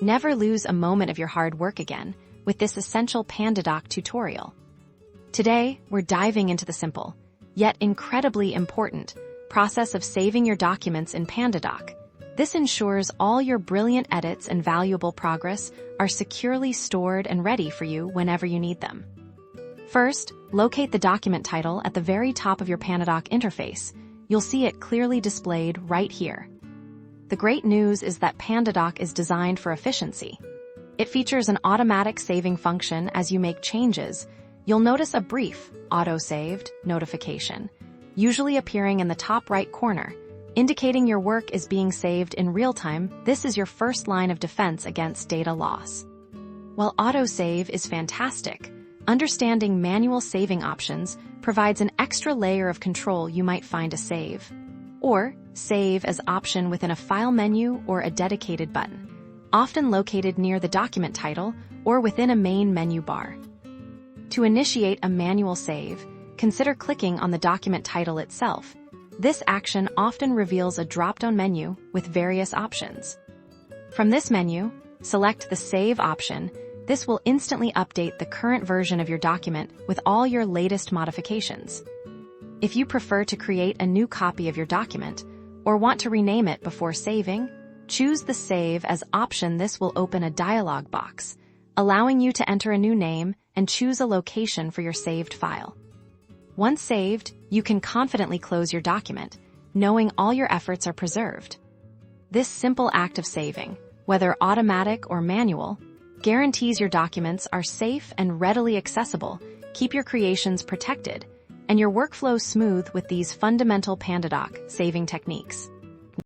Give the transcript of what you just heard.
Never lose a moment of your hard work again with this essential Pandadoc tutorial. Today, we're diving into the simple, yet incredibly important, process of saving your documents in Pandadoc. This ensures all your brilliant edits and valuable progress are securely stored and ready for you whenever you need them. First, locate the document title at the very top of your Pandadoc interface. You'll see it clearly displayed right here. The great news is that Pandadoc is designed for efficiency. It features an automatic saving function as you make changes. You'll notice a brief auto-saved notification, usually appearing in the top right corner, indicating your work is being saved in real time. This is your first line of defense against data loss. While autosave is fantastic, understanding manual saving options provides an extra layer of control. You might find a save or save as option within a file menu or a dedicated button, often located near the document title or within a main menu bar. To initiate a manual save, consider clicking on the document title itself. This action often reveals a drop-down menu with various options. From this menu, select the Save option. This will instantly update the current version of your document with all your latest modifications. If you prefer to create a new copy of your document or want to rename it before saving, choose the Save as option. This will open a dialog box, allowing you to enter a new name and choose a location for your saved file. Once saved, you can confidently close your document, knowing all your efforts are preserved. This simple act of saving, whether automatic or manual, guarantees your documents are safe and readily accessible. Keep your creations protected and your workflow smooth with these fundamental Pandadoc saving techniques.